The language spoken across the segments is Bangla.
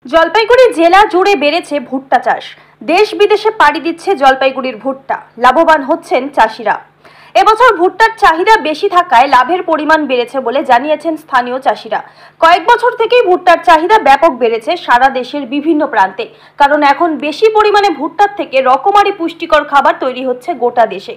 জলপাইগুড়ি জেলা জুড়ে বেড়েছে ভুট্টা চাষ। দেশ বিদেশে পাড়ি দিচ্ছে জলপাইগুড়ির ভুট্টা। লাভবান হচ্ছেন চাষিরা। এবছর ভুট্টার চাহিদা বেশি থাকায় লাভের পরিমাণ বেড়েছে বলে জানিয়েছেন স্থানীয় চাষিরা। কয়েক বছর থেকেই ভুট্টার চাহিদা ব্যাপক বেড়েছে সারা দেশের বিভিন্ন প্রান্তে, কারণ এখন বেশি পরিমাণে ভুট্টার থেকে রকমারি পুষ্টিকর খাবার তৈরি হচ্ছে গোটা দেশে।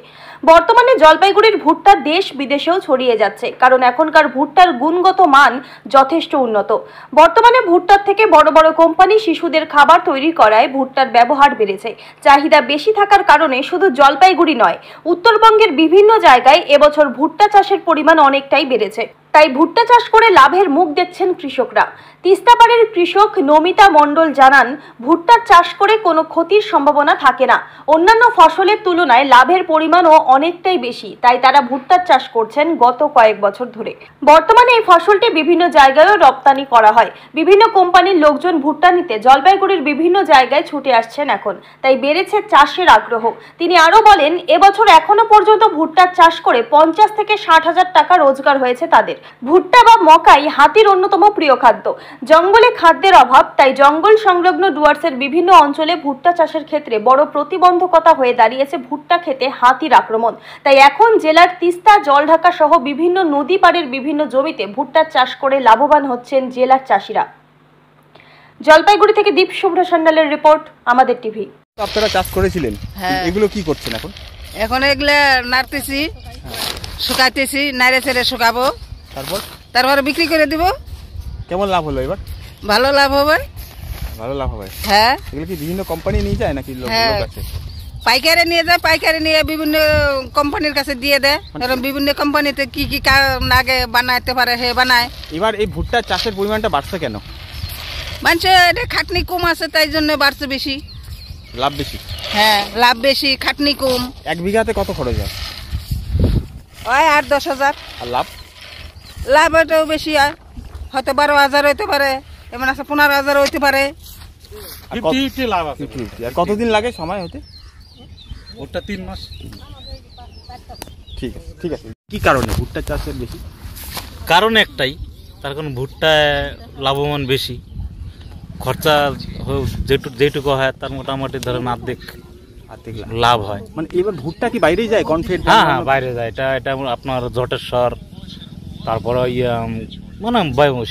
বর্তমানে জলপাইগুড়ির ভুট্টা দেশ বিদেশেও ছড়িয়ে যাচ্ছে, কারণ এখনকার ভুট্টার গুণগত মান যথেষ্ট উন্নত। বর্তমানে ভুট্টার থেকে বড় বড় কোম্পানি শিশুদের খাবার তৈরি করায় ভুট্টার ব্যবহার বেড়েছে। চাহিদা বেশি থাকার কারণে শুধু জলপাইগুড়ি নয়, উত্তরবঙ্গের বিভিন্ন জায়গায় এবছর ভুট্টা চাষের পরিমাণ অনেকটাই বেড়েছে। তাই ভুট্টা চাষ করে লাভের মুখ দেখছেন কৃষকরা। তিস্তাপাড়ের কৃষক নমিতা মণ্ডল জানান, ভুট্টার চাষ করে কোনো ক্ষতির সম্ভাবনা থাকে না। অন্যান্য ফসলের তুলনায় লাভের পরিমাণও অনেকটাই বেশি, তাই তারা ভুট্টার চাষ করছেন গত কয়েক বছর ধরে। বর্তমানে এই ফসলটি বিভিন্ন জায়গায়ও রপ্তানি করা হয়। বিভিন্ন কোম্পানির লোকজন ভুট্টা নিতে জলপাইগুড়ির বিভিন্ন জায়গায় ছুটে আসছেন এখন, তাই বেড়েছে চাষের আগ্রহ। তিনি আরও বলেন, এবছর এখনো পর্যন্ত ভুট্টার চাষ করে 50 থেকে 60 হাজার টাকা রোজগার হয়েছে তাদের। ভুট্টা বা মকাই হাতির অন্যতম প্রিয় খাদ্য। জঙ্গলে খাদ্যের অভাব, তাই জঙ্গল সংলগ্ন ডুয়ার্সের বিভিন্ন অঞ্চলে ভুট্টা চাষের ক্ষেত্রে বড় প্রতিবন্ধকতা হয়ে দাঁড়িয়েছে ভুট্টা খেতে হাতির আক্রমণ। তাই এখন জেলার তিস্তা, জলঢাকা সহ বিভিন্ন নদী পাড়ের বিভিন্ন জমিতে ভুট্টার চাষ করে লাভবান হচ্ছেন জেলার চাষিরা। জলপাইগুড়ি থেকে দীপ শুভ্র সান্যালের রিপোর্ট, আমাদের টিভি। আপনারা চাষ করেছিলেন, এগুলো কি করছেন এখন? এখন এগুলো নাড়তেছি, শুকাইতেছি, নাইড়ে ছেড়ে শুকাবো, তারপরে বিক্রি করে দিব। কেমন লাভ হলো এবার? ভালো লাভ হবে। ভালো লাভ হবে? হ্যাঁ। এগুলো কি বিভিন্ন কোম্পানি নিয়ে যায় নাকি লোক আছে? পাইকারি নিয়ে যায়, পাইকারি নিয়ে বিভিন্ন কোম্পানির কাছে দিয়ে দেয়। কারণ বিভিন্ন কোম্পানিতে কি কি আগে বানাইতে পারে হে বানায়। এবার এই ভুট্টা চাষের পরিমাণটা বাড়ছে কেন? মানুষের এটা খাটনি কম আছে, তাই জন্য বাড়ছে বেশি। লাভ বেশি? হ্যাঁ, লাভ বেশি, খাটনি কম। এক বিঘাতে কত খরচ হয়? ওই 8-10 হাজার। আর লাভ? লাভ এটাও বেশি হয়, হয়তো 12 হাজার হইতে পারে, এমন আছে 15 হাজার হইতে পারে। আর কতদিন লাগে সময় হতে? ওটা 3 মাস। ঠিক আছে, ঠিক আছে। কি কারণে ভুট্টা চাষের বেশি? কারণ একটাই, তার কারণ ভুট্টায় লাভবান বেশি, খরচা যেটুকু হয় তার মোটামুটি ধরেন অর্ধেক লাভ হয়। মানে এবার ভুট্টা কি বাইরে যায়? কনফিডেন্ট? হ্যাঁ হ্যাঁ, বাইরে যায়। এটা আপনার জটেশ্বর, তারপরে মানে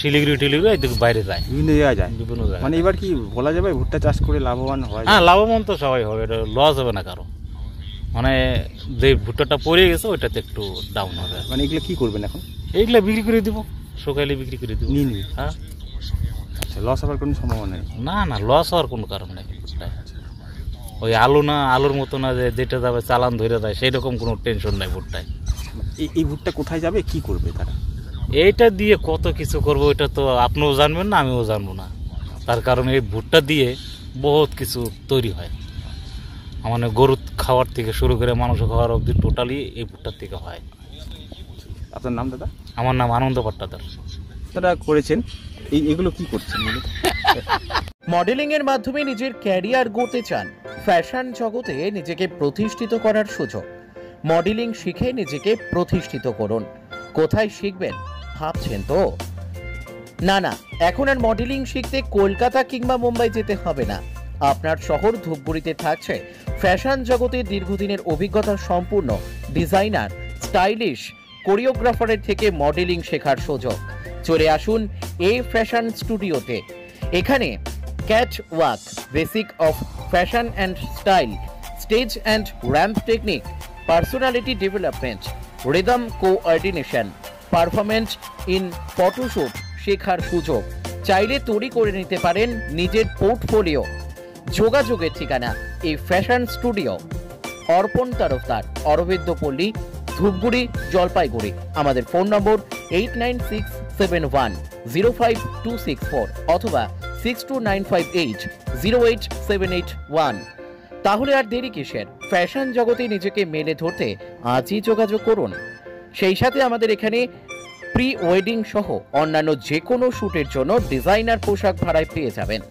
শিলিগুড়ি টিলিগুড়ি এদিকে বাইরে যায়, বিভিন্ন জায়গায় যায়, বিভিন্ন জায়গায়। মানে এবার কি বলা যাবে ভুট্টা চাষ করে লাভবান হয়? হ্যাঁ, লাভবান তো সবাই হবে, এটা লস হবে না কারো। মানে যে ভুট্টাটা পড়ে গেছে ওইটাতে একটু ডাউন হবে। মানে এগুলো কি করবেন এখন? এইগুলা বিক্রি করে দিব, শুকাইলে বিক্রি করে দিব। নিয়ে নিবি? হ্যাঁ। আচ্ছা, লস হওয়ার কোনো সম্ভাবনা নেই? না না, লস হওয়ার কোনো কারণ নেই। ওই আলুর মতো না যে যেটা যাবে চালান ধরে যায়, সেই রকম কোনো টেনশন নাই ভুট্টায়। এই ভুট্টা কোথায় যাবে, কি করবে তারা? এইটা দিয়ে কত কিছু করবো, এটা তো আপনিও জানবেন না, আমিও জানবো না। তার কারণ এই ভুট্টা দিয়ে বহুত কিছু তৈরি হয়, মানে গরু খাওয়ার থেকে শুরু করে মানুষ খাওয়ার অবধি টোটালি এই ভুট্টার থেকে হয়। আপনার নাম দাদা? আমার নাম আনন্দ পাট্টাদার। তারা করেছেন এগুলো কি করছেন? মডেলিং এর মাধ্যমে নিজের ক্যারিয়ার গড়তে চান? ফ্যাশন জগতে নিজেকে প্রতিষ্ঠিত করার সুযোগ। মডেলিং শিখে নিজেকে প্রতিষ্ঠিত করুন। কোথায় শিখবেন ভাবছেন তো? না, এখন আর মডেলিং শিখতে কলকাতা কিংবা মুম্বাই যেতে হবে না। আপনার শহর ধূপগুড়িতে থাকছে ফ্যাশন জগতে দীর্ঘদিনের অভিজ্ঞতা সম্পূর্ণ ডিজাইনার, স্টাইলিশ কোরিওগ্রাফারের থেকে মডেলিং শেখার সুযোগ। চলে আসুন এই ফ্যাশন স্টুডিওতে। এখানে cat walk, basic of fashion and style, stage and ramp technique, personality development, rhythm coordination, performance in photoshoot শেখার সুযোগ। চাইলে তৈরি করে নিতে পারেন নিজের পোর্টফোলিও। যোগাযোগের ঠিকানা এই ফ্যাশন স্টুডিও, অর্পণ তরফদার, অরবিন্দ পল্লী, ধূপগুড়ি, জলপাইগুড়ি। আমাদের ফোন নম্বর 8967105264 অথবা 6295808781। তাহলে আর দেরি কিসের? ফ্যাশন জগতে নিজেকে মেলে ধরতে আজই যোগাযোগ করুন। সেই সাথে আমাদের এখানে প্রি ওয়েডিং সহ অন্যান্য যে কোনো শ্যুটের জন্য ডিজাইনার পোশাক ভাড়ায় পেয়ে যাবেন।